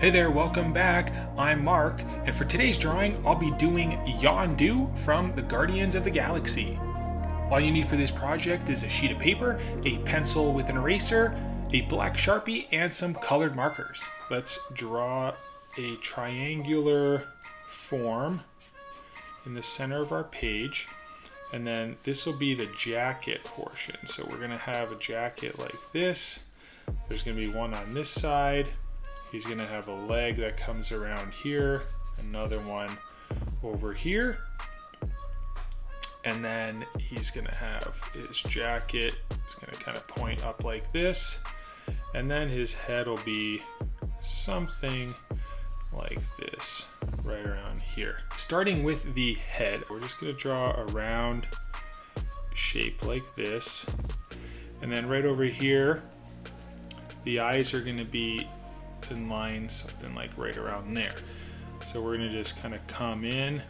Hey there, welcome back. I'm Mark, and for today's drawing, I'll be doing Yondu from the Guardians of the Galaxy. All you need for this project is a sheet of paper, a pencil with an eraser, a black Sharpie, and some colored markers. Let's draw a triangular form in the center of our page, and then this will be the jacket portion. So we're gonna have a jacket like this. There's gonna be one on this side. He's gonna have a leg that comes around here, another one over here, and then he's gonna have his jacket. It's gonna kind of point up like this, and then his head will be something like this, right around here. Starting with the head, we're just gonna draw a round shape like this, and then right over here, the eyes are gonna be in line, something like right around there. So we're gonna just kind of come in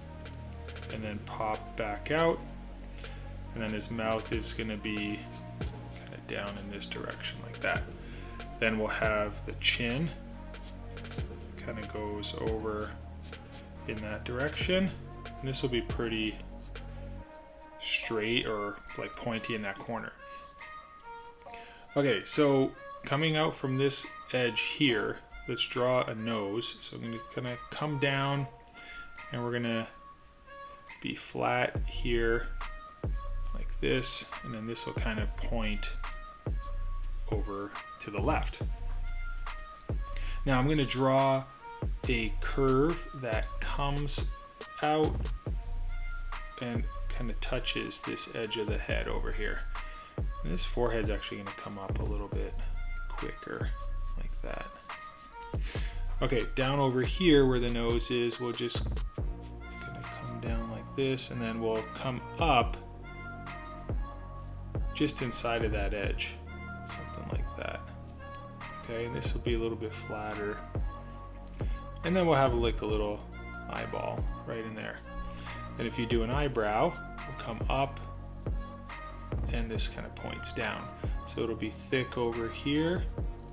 and then pop back out, and then his mouth is gonna be kind of down in this direction like that. Then we'll have the chin kind of goes over in that direction, and this will be pretty straight or like pointy in that corner. Okay, so coming out from this edge here, let's draw a nose. So I'm going to kind of come down, and we're going to be flat here like this, and then this will kind of point over to the left. Now I'm going to draw a curve that comes out and kind of touches this edge of the head over here. And this forehead's actually going to come up a little bit quicker like that. Okay, down over here where the nose is, we'll just gonna come down like this, and then we'll come up just inside of that edge, something like that. Okay, and this will be a little bit flatter, and then we'll have like a little eyeball right in there. And if you do an eyebrow, we'll come up, and this kind of points down. So it'll be thick over here,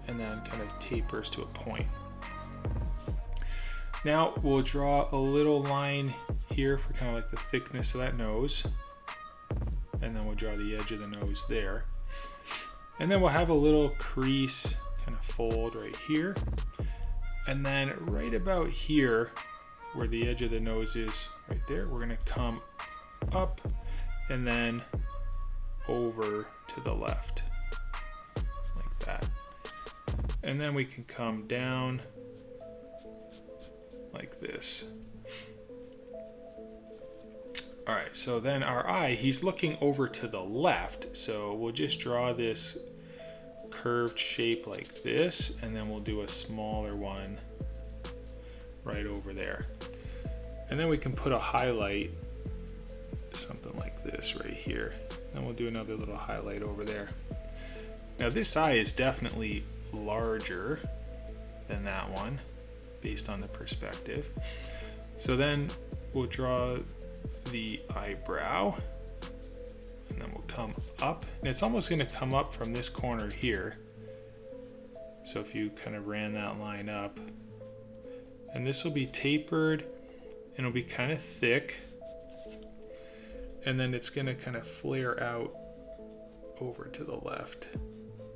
and then kind of tapers to a point. Now we'll draw a little line here for kind of like the thickness of that nose, and then we'll draw the edge of the nose there. And then we'll have a little crease kind of fold right here, and then right about here where the edge of the nose is right there, we're going to come up and then over to the left like that. And then we can come down like this. All right, so then our eye, he's looking over to the left, so we'll just draw this curved shape like this, and then we'll do a smaller one right over there. And then we can put a highlight, something like this right here. Then we'll do another little highlight over there. Now this eye is definitely larger than that one based on the perspective. So then we'll draw the eyebrow, and then we'll come up, and it's almost going to come up from this corner here. So if you kind of ran that line up, and this will be tapered, and it'll be kind of thick, and then it's going to kind of flare out over to the left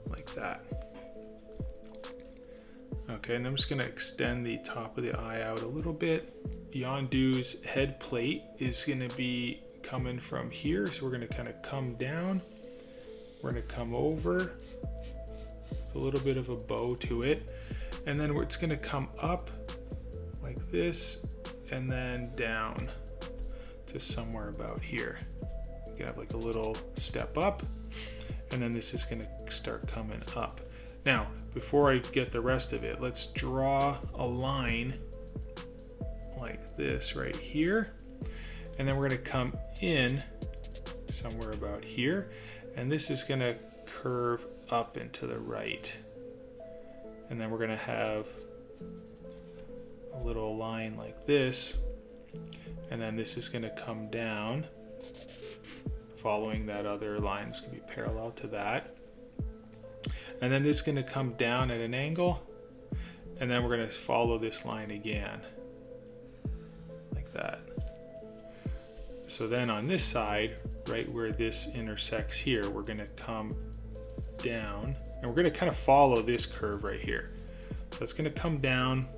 like that. Okay, and I'm just going to extend the top of the eye out a little bit. Yondu's head plate is going to be coming from here, so we're going to kind of come down. We're going to come over with a little bit of a bow to it, and then it's going to come up like this, and then down to somewhere about here. You can have like a little step up, and then this is going to start coming up. Now, before I get the rest of it, let's draw a line like this right here, and then we're going to come in somewhere about here, and this is going to curve up and to the right, and then we're going to have a little line like this, and then this is going to come down following that other line. It's going to be parallel to that. And then this is going to come down at an angle, And then we're going to follow this line again, like that. So then on this side, right where this intersects here, we're going to come down, and we're going to kind of follow this curve right here. So it's going to come down,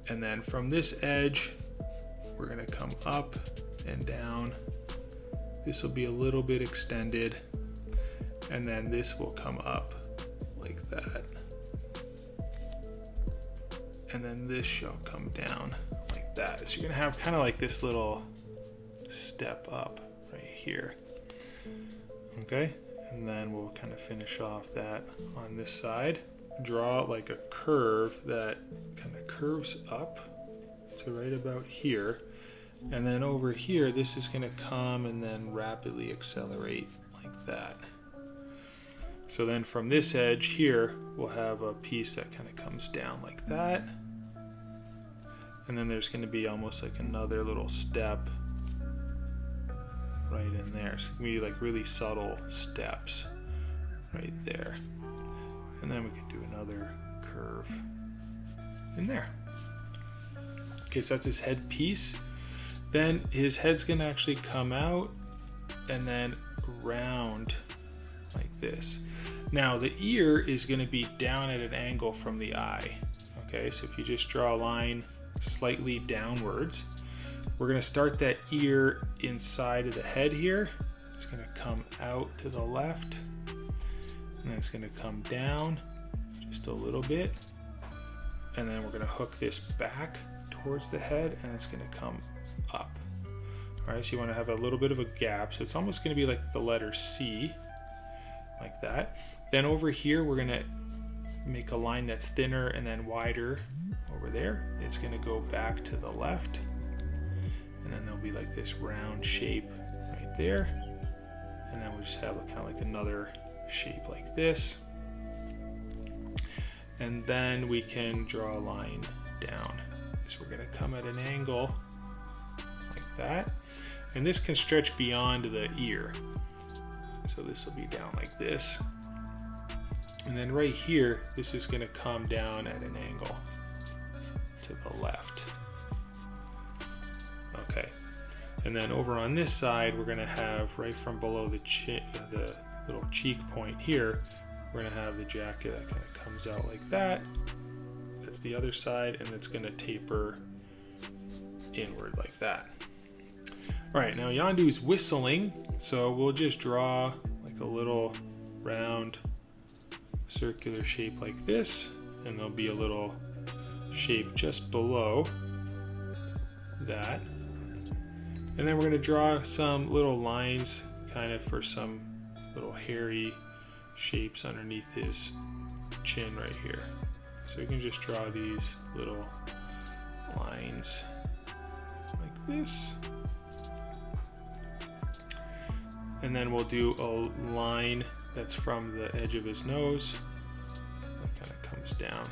and then from this edge, we're going to come up and down. This will be a little bit extended, and then this will come up like that. And then this shall come down like that. So you're gonna have kind of like this little step up right here. Okay, and then we'll kind of finish off that on this side. Draw like a curve that kind of curves up to right about here. And then over here, this is gonna come and then rapidly accelerate like that. So then from this edge here, we'll have a piece that kind of comes down like that. And then there's going to be almost like another little step right in there. So it's going to be like really subtle steps right there. And then we can do another curve in there. Okay, so that's his head piece. Then his head's going to actually come out and then round like this. Now the ear is going to be down at an angle from the eye. Okay, so if you just draw a line slightly downwards, we're going to start that ear inside of the head here. It's going to come out to the left, and then it's going to come down just a little bit, and then we're going to hook this back towards the head, and it's going to come up. All right, so you want to have a little bit of a gap, so it's almost going to be like the letter C, like that. Then over here, we're going to make a line that's thinner and then wider over there. It's going to go back to the left, and then there'll be like this round shape right there, and then we'll just have kind of like another shape like this, and then we can draw a line down. So we're going to come at an angle like that, and this can stretch beyond the ear, so this will be down like this. And then right here, this is going to come down at an angle to the left. Okay. And then over on this side, we're going to have right from below the little cheek point here, we're going to have the jacket that kind of comes out like that. That's the other side, and it's going to taper inward like that. All right, now Yondu is whistling, so we'll just draw like a little round circular shape like this, and there'll be a little shape just below that, and then we're going to draw some little lines kind of for some little hairy shapes underneath his chin right here. So we can just draw these little lines like this, and then we'll do a line that's from the edge of his nose that kind of comes down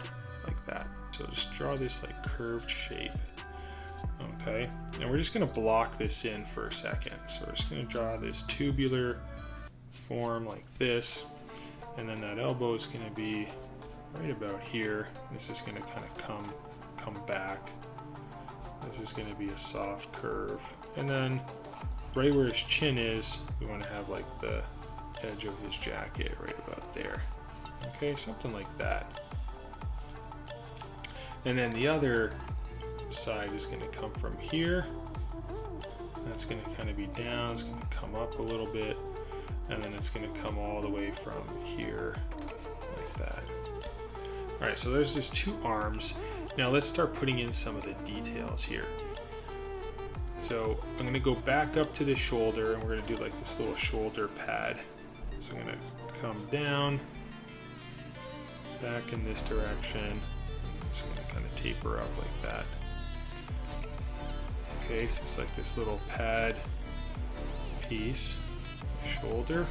like that. So just draw this like curved shape. Okay, and we're just going to block this in for a second. So we're just going to draw this tubular form like this, and then that elbow is going to be right about here. This is going to kind of come back. This is going to be a soft curve, and then right where his chin is, we want to have like the edge of his jacket right about there. Okay, something like that. And then the other side is going to come from here. That's going to kind of be down. It's going to come up a little bit, and then it's going to come all the way from here like that. All right, so there's just two arms. Now let's start putting in some of the details here. So I'm going to go back up to the shoulder, and we're going to do like this little shoulder pad. So I'm going to come down, back in this direction. It's going to kind of taper up like that. Okay, so it's like this little pad piece, shoulder.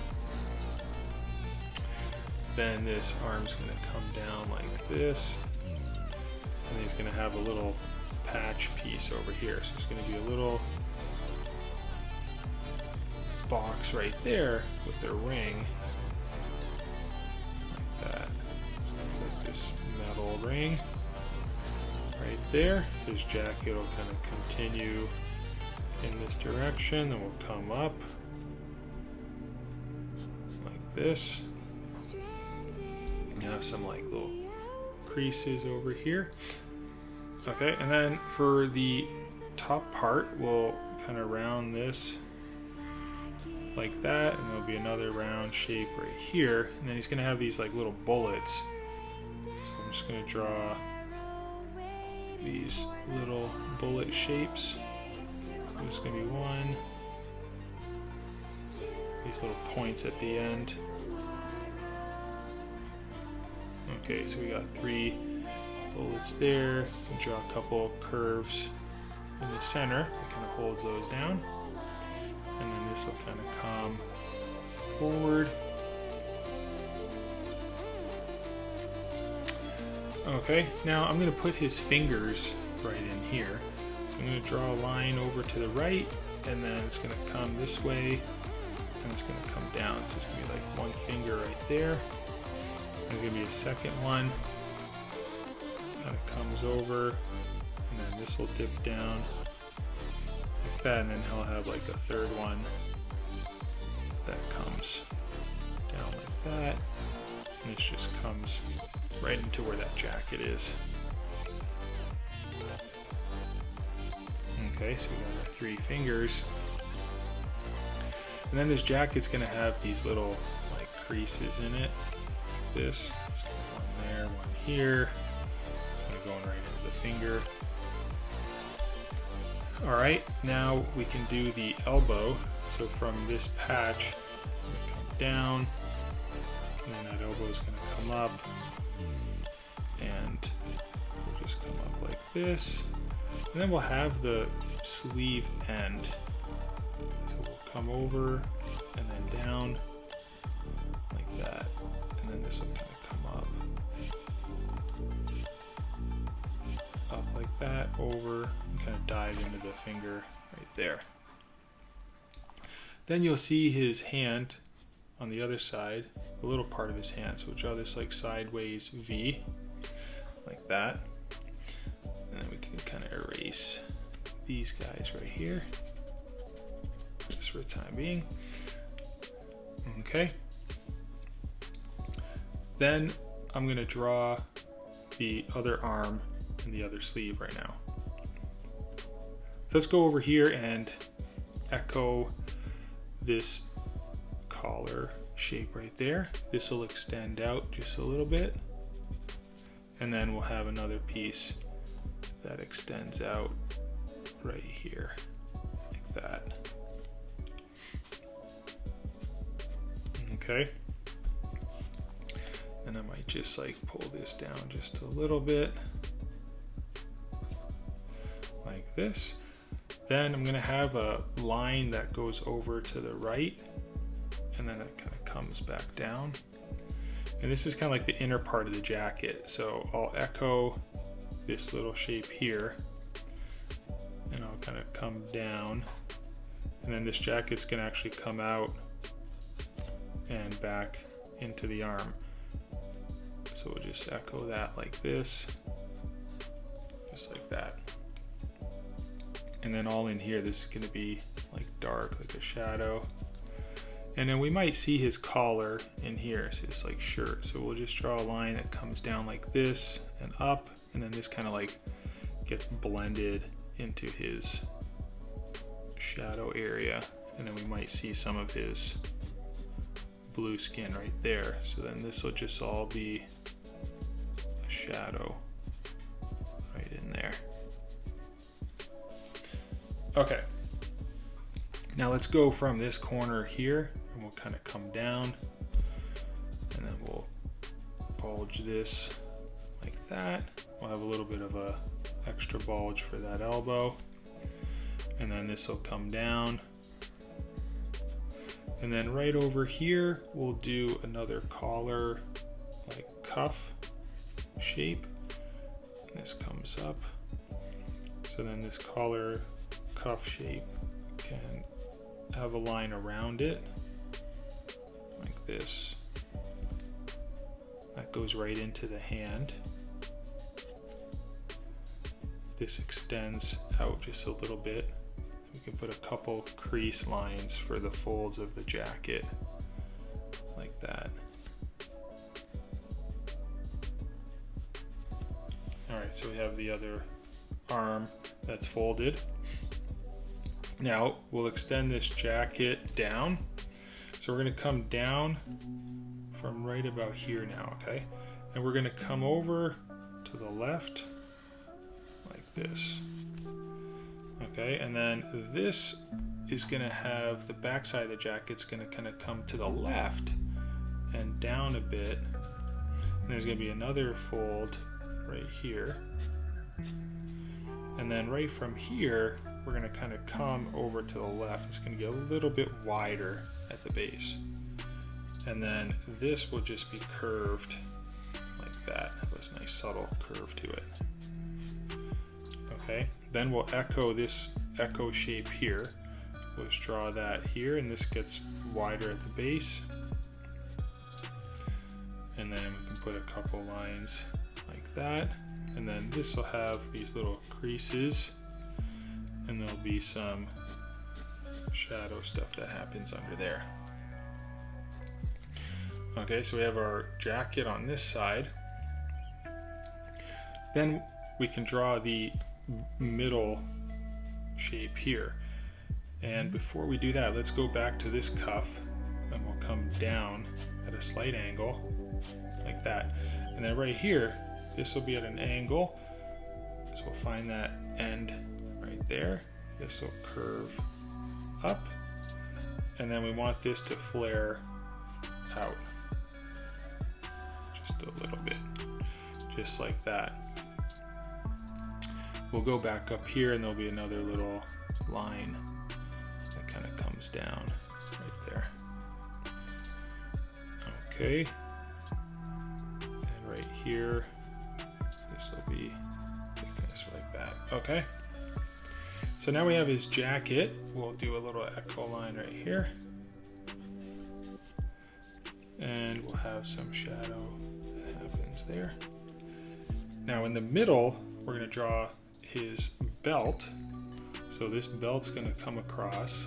Then this arm's going to come down like this, and he's going to have a little patch piece over here. So it's going to be a little box right there with a ring like that. So like this metal ring. there. His jacket will kind of continue in this direction, then we'll come up like this. You have some like little creases over here. Okay, and then for the top part, we'll kind of round this like that, and there'll be another round shape right here, and then he's gonna have these like little bullets. So I'm just gonna draw these little bullet shapes. There's gonna be one, these little points at the end. Okay, so we got 3 bullets there. We'll draw a couple of curves in the center that kind of holds those down. And then this will kind of come forward. Okay, now I'm going to put his fingers right in here. I'm going to draw a line over to the right, and then it's going to come this way, and it's going to come down. So it's going to be like one finger right there. There's going to be a second one. Kind of comes over, and then this will dip down like that, and then he'll have like a third one that comes down like that, and this just comes right into where that jacket is. Okay, so we got our 3 fingers, and then this jacket's going to have these little like creases in it. This, one there, one here, kind of going right into the finger. Alright, now we can do the elbow. So from this patch, come down, and then that elbow is going to come up, and we'll just come up like this, and then we'll have the sleeve end. So we'll come over and then down like that, and then this will kind of come up like that, over, and kind of dive into the finger right there. Then you'll see his hand on the other side, a little part of his hand. So we'll draw this like sideways V, like that. And then we can kind of erase these guys right here, just for the time being. Okay. Then I'm gonna draw the other arm and the other sleeve right now. So let's go over here and echo this collar shape right there. This will extend out just a little bit, and then we'll have another piece that extends out right here like that. Okay, and I might just like pull this down just a little bit like this. Then I'm gonna have a line that goes over to the right, and then it kind of comes back down. And this is kind of like the inner part of the jacket. So I'll echo this little shape here, and I'll kind of come down, and then this jacket's gonna actually come out and back into the arm. So we'll just echo that like this, just like that. And then all in here, this is going to be like dark, like a shadow. And then we might see his collar in here, so it's like shirt. So we'll just draw a line that comes down like this and up, and then this kind of like gets blended into his shadow area. And then we might see some of his blue skin right there. So then this will just all be a shadow right in there. Okay, now let's go from this corner here, and we'll kind of come down, and then we'll bulge this like that. We'll have a little bit of a extra bulge for that elbow, and then this will come down, and then right over here we'll do another collar like cuff shape, and this comes up. So then this collar cuff shape can have a line around it like this that goes right into the hand, this extends out just a little bit. We can put a couple crease lines for the folds of the jacket, like that. All right, so we have the other arm that's folded. Now we'll extend this jacket down. So we're gonna come down from right about here now, okay? And we're gonna come over to the left like this. Okay, and then this is gonna have the back side of the jacket's gonna kind of come to the left and down a bit. And there's gonna be another fold right here. And then right from here, we're gonna kind of come over to the left. It's gonna get a little bit wider at the base. And then this will just be curved like that. There's a nice subtle curve to it. Okay, then we'll echo this echo shape here. We'll just draw that here, and this gets wider at the base. And then we can put a couple lines like that. And then this will have these little creases, and there'll be some shadow stuff that happens under there. Okay, so we have our jacket on this side. Then we can draw the middle shape here. And before we do that, let's go back to this cuff, and we'll come down at a slight angle like that. And then right here, this will be at an angle. So we'll find that end right there. This will curve up. And then we want this to flare out just a little bit, just like that. We'll go back up here, and there'll be another little line that kind of comes down right there. Okay. And right here, this will be thickness like that. Okay. So now we have his jacket. We'll do a little echo line right here. And we'll have some shadow that happens there. Now in the middle, we're going to draw his belt. So this belt's going to come across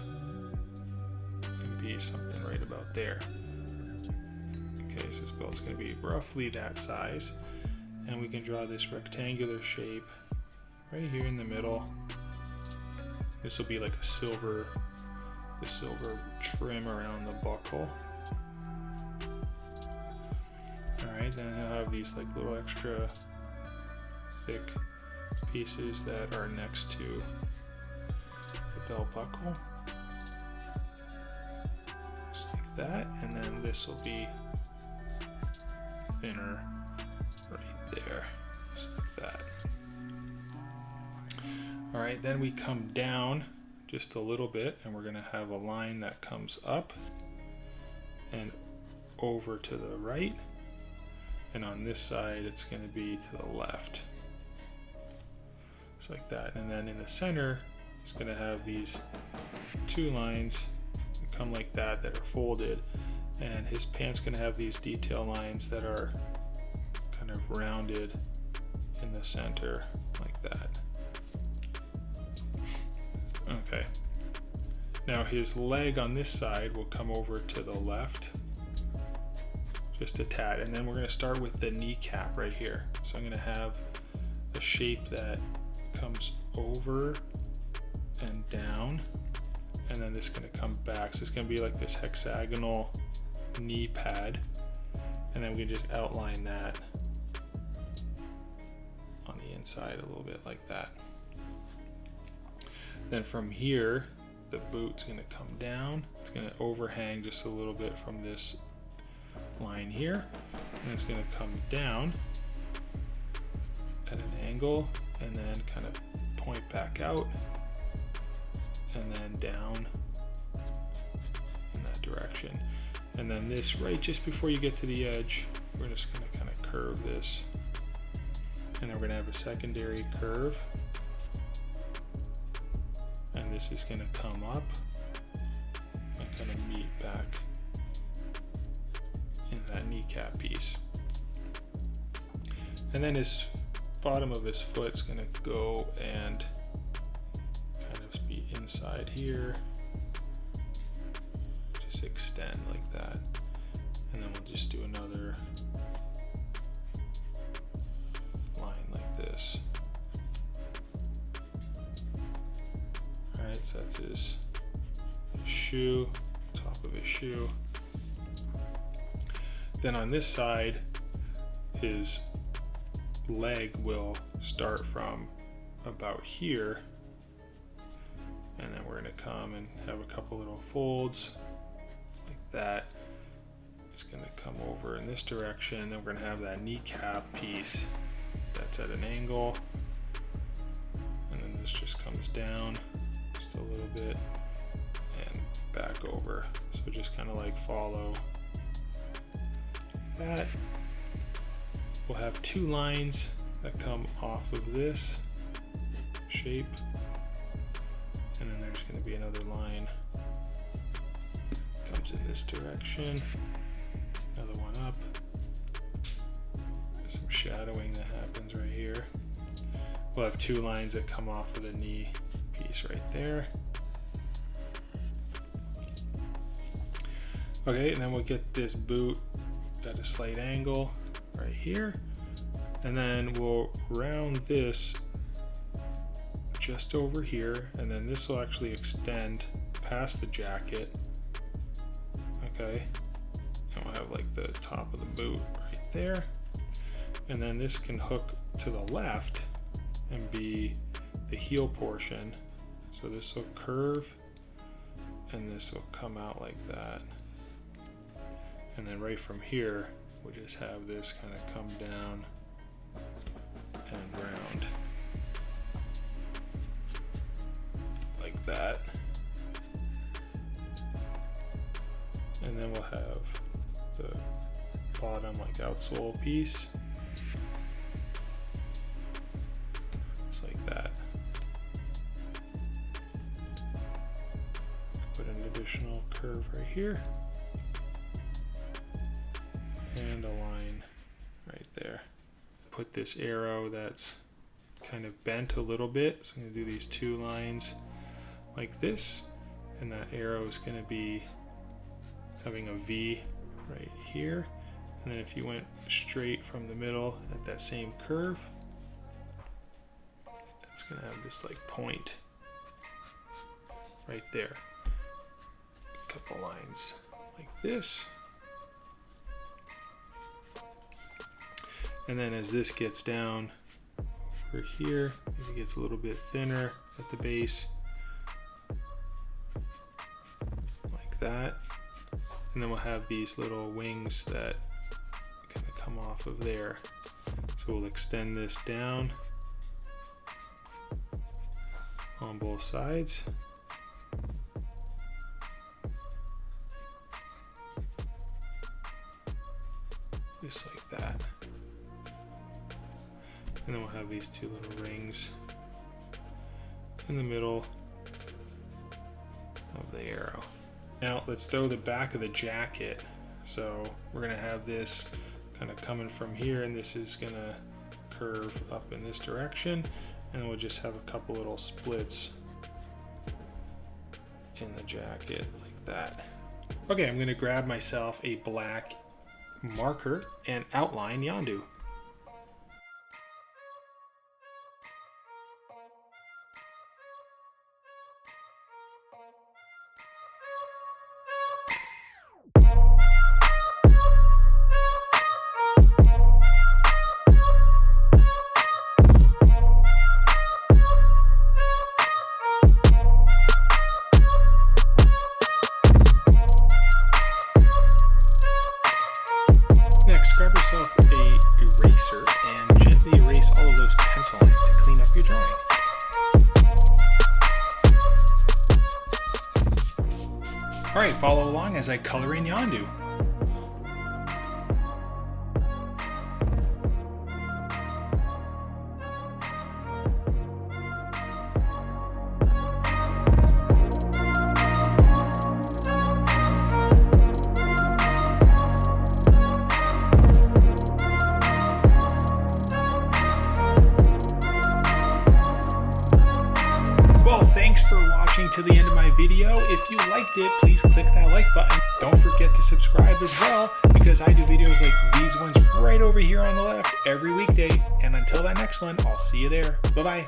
and be something right about there. Okay, so this belt's going to be roughly that size. And we can draw this rectangular shape right here in the middle. This will be like a silver trim around the buckle. Alright, then he'll have these like little extra thick pieces that are next to the belt buckle. Just like that, and then this will be thinner right there, just like that. Alright, then we come down just a little bit, and we're going to have a line that comes up and over to the right, and on this side it's going to be to the left. Just like that. And then in the center, it's going to have these two lines that come like that are folded, and his pants going to have these detail lines that are kind of rounded in the center like that. Okay. Now his leg on this side will come over to the left just a tad, and then we're going to start with the kneecap right here. So I'm going to have a shape that comes over and down, and then this is going to come back. So it's going to be like this hexagonal knee pad, and then we can just outline that on the inside a little bit like that. Then from here, the boot's going to come down. It's going to overhang just a little bit from this line here, and it's going to come down at an angle and then kind of point back out and then down in that direction. And then this right just before you get to the edge, we're just going to kind of curve this, and then we're going to have a secondary curve, and this is going to come up and kind of meet back in that kneecap piece. And then his bottom of his foot's gonna go and kind of be inside here. Just extend like that. And then we'll just do another line like this. All right, so that's his shoe, top of his shoe. Then on this side, his leg will start from about here, and then we're going to come and have a couple little folds like that. It's going to come over in this direction, then we're going to have that kneecap piece that's at an angle, and then this just comes down just a little bit and back over. So just kind of like follow that. We'll have two lines that come off of this shape, and then there's going to be another line comes in this direction, another one up. There's some shadowing that happens right here. We'll have two lines that come off of the knee piece right there. Okay, and then we'll get this boot at a slight angle right here, and then we'll round this just over here, and then this will actually extend past the jacket. Okay, and we'll have like the top of the boot right there, and then this can hook to the left and be the heel portion. So this will curve and this will come out like that, and then right from here we'll just have this kind of come down and round like that. And then we'll have the bottom like outsole piece, just like that. Put an additional curve right here, and a line right there. Put this arrow that's kind of bent a little bit, so I'm going to do these two lines like this, and that arrow is going to be having a V right here, and then if you went straight from the middle at that same curve, it's going to have this like point right there. A couple lines like this. And then as this gets down over here, maybe it gets a little bit thinner at the base, like that. And then we'll have these little wings that kind of come off of there. So we'll extend this down on both sides. Just like that. And then we'll have these two little rings in the middle of the arrow. Now let's throw the back of the jacket. So we're gonna have this kind of coming from here, and this is gonna curve up in this direction, and we'll just have a couple little splits in the jacket like that. Okay, I'm gonna grab myself a black marker and outline Yondu. Grab yourself a eraser and gently erase all of those pencil lines to clean up your drawing. Alright, follow along as I color in Yondu. for watching to the end of my video. If you liked it, please click that like button. Don't forget to subscribe as well, because I do videos like these ones right over here on the left every weekday. And until that next one, I'll see you there. Bye-bye.